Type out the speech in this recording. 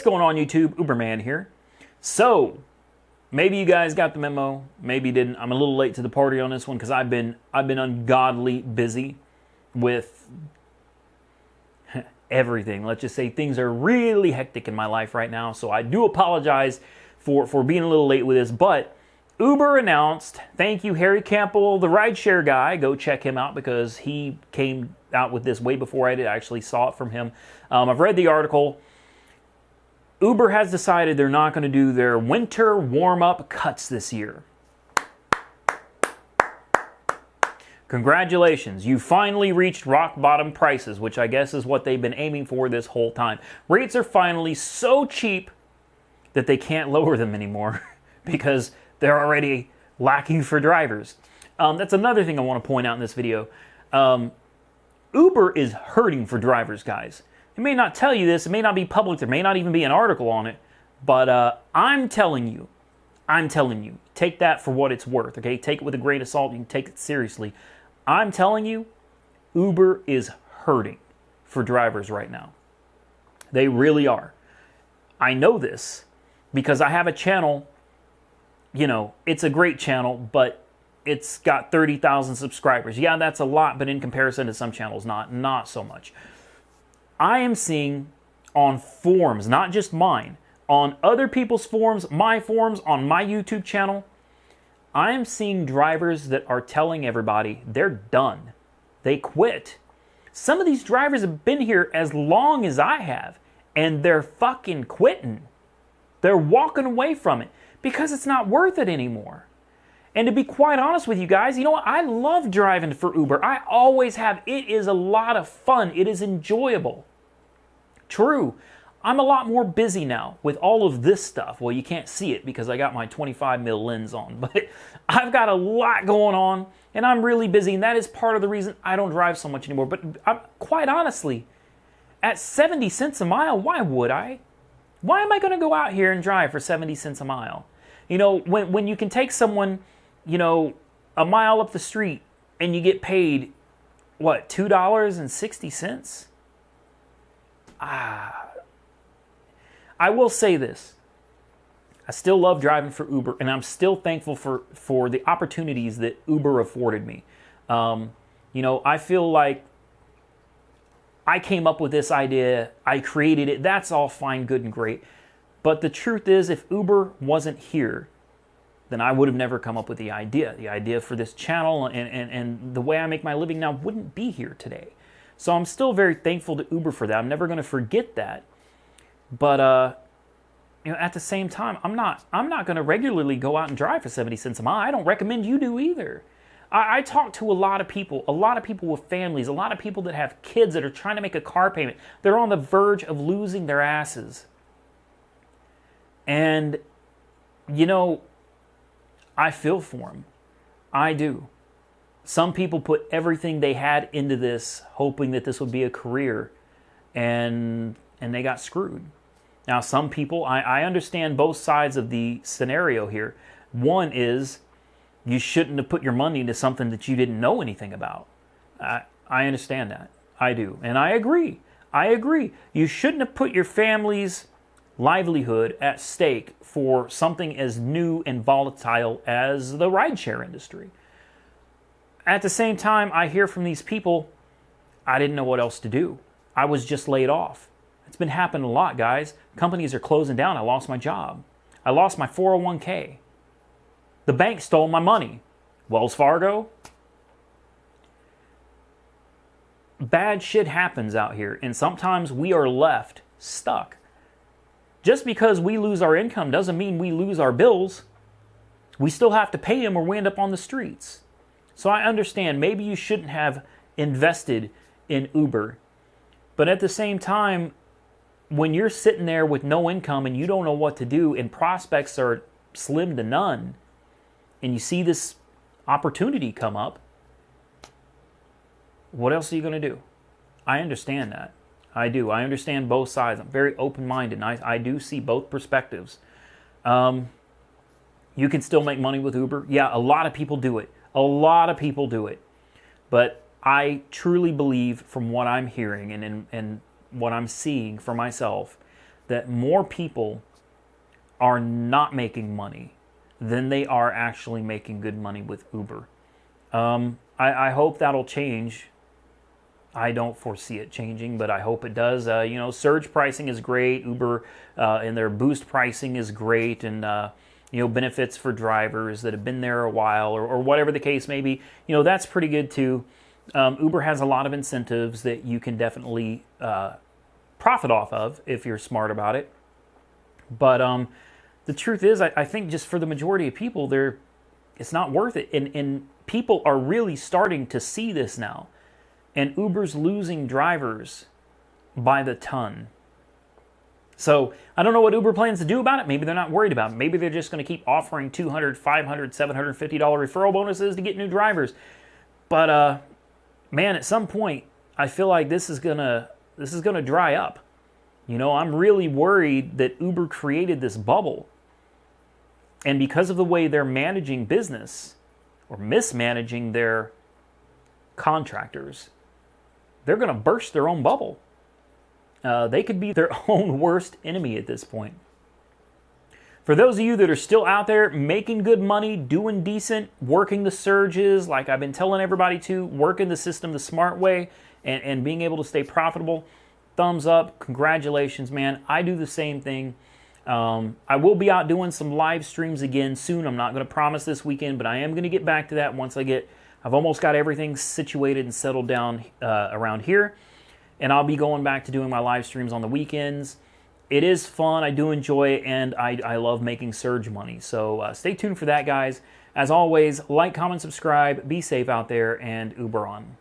What's going on, YouTube? Uberman here. So, maybe you guys got the memo, maybe you didn't. I'm a little late to the party on this one because I've been ungodly busy with everything. Let's just say things are really hectic in my life right now, so I do apologize for being a little late with this, but Uber announced, thank you Harry Campbell, the rideshare guy, go check him out because he came out with this way before I did. I actually saw it from him. I've read the article. Uber has decided they're not going to do their winter warm-up cuts this year. Congratulations, you finally reached rock bottom prices, which I guess is what they've been aiming for this whole time. Rates are finally so cheap that they can't lower them anymore because they're already lacking for drivers. That's another thing I want to point out in this video. Uber is hurting for drivers, guys. It may not tell you this, it may not be public, there may not even be an article on it, but I'm telling you, take that for what it's worth, okay? Take it with a grain of salt, you can take it seriously. I'm telling you, Uber is hurting for drivers right now. They really are. I know this because I have a channel, you know, it's a great channel, but it's got 30,000 subscribers. Yeah, that's a lot, but in comparison to some channels, not so much. I am seeing on forums, not just mine, on other people's forums, my forums, on my YouTube channel, I am seeing drivers that are telling everybody they're done. They quit. Some of these drivers have been here as long as I have, and they're fucking quitting. They're walking away from it because it's not worth it anymore. And to be quite honest with you guys, you know what? I love driving for Uber. I always have. It is a lot of fun. It is enjoyable. True, I'm a lot more busy now with all of this stuff. Well, you can't see it because I got my 25mm lens on, but I've got a lot going on and I'm really busy, and that is part of the reason I don't drive so much anymore. But quite honestly, at 70 cents a mile, why would I? Why am I going to go out here and drive for 70 cents a mile? You know, when you can take someone, you know, a mile up the street and you get paid, what, $2.60? I will say this. I still love driving for Uber, and I'm still thankful for the opportunities that Uber afforded me. You know, I feel like I came up with this idea, I created it, that's all fine, good, and great. But the truth is, if Uber wasn't here, then I would have never come up with the idea. The idea for this channel and the way I make my living now wouldn't be here today. So I'm still very thankful to Uber for that. I'm never going to forget that. But you know, at the same time, I'm not going to regularly go out and drive for 70 cents a mile. I don't recommend you do either. I talk to a lot of people with families, a lot of people that have kids that are trying to make a car payment. They're on the verge of losing their asses. And, you know, I feel for them. I do. Some people put everything they had into this, hoping that this would be a career, and they got screwed. Now, some people, I understand both sides of the scenario here. One is, you shouldn't have put your money into something that you didn't know anything about. I understand that. I do. And I agree. I agree. You shouldn't have put your family's livelihood at stake for something as new and volatile as the rideshare industry. At the same time, I hear from these people, I didn't know what else to do. I was just laid off. It's been happening a lot, guys. Companies are closing down. I lost my job. I lost my 401k. The bank stole my money. Wells Fargo. Bad shit happens out here, and sometimes we are left stuck. Just because we lose our income doesn't mean we lose our bills. We still have to pay them or we end up on the streets. So I understand maybe you shouldn't have invested in Uber. But at the same time, when you're sitting there with no income and you don't know what to do and prospects are slim to none, and you see this opportunity come up, what else are you going to do? I understand that. I do. I understand both sides. I'm very open-minded, and I do see both perspectives. You can still make money with Uber. Yeah, a lot of people do it. A lot of people do it. But I truly believe from what I'm hearing and what I'm seeing for myself that more people are not making money than they are actually making good money with Uber. I hope that'll change. I don't foresee it changing, but I hope it does. Surge pricing is great. Uber and their boost pricing is great, and benefits for drivers that have been there a while, or whatever the case may be. That's pretty good too. Uber has a lot of incentives that you can definitely profit off of if you're smart about it. But the truth is, I think just for the majority of people, it's not worth it. And people are really starting to see this now. And Uber's losing drivers by the ton. So I don't know what Uber plans to do about it. Maybe they're not worried about it. Maybe they're just going to keep offering $200, $500, $750 referral bonuses to get new drivers. But man, at some point, I feel like this is gonna dry up. I'm really worried that Uber created this bubble. And because of the way they're managing business, or mismanaging their contractors, they're going to burst their own bubble. They could be their own worst enemy at this point. For those of you that are still out there making good money, doing decent, working the surges, like I've been telling everybody to, working the system the smart way, and being able to stay profitable, thumbs up, congratulations, man. I do the same thing. I will be out doing some live streams again soon. I'm not going to promise this weekend, but I am going to get back to that once I've almost got everything situated and settled down around here. And I'll be going back to doing my live streams on the weekends. It is fun. I do enjoy it, and I love making surge money. So stay tuned for that, guys. As always, like, comment, subscribe. Be safe out there, and Uber on.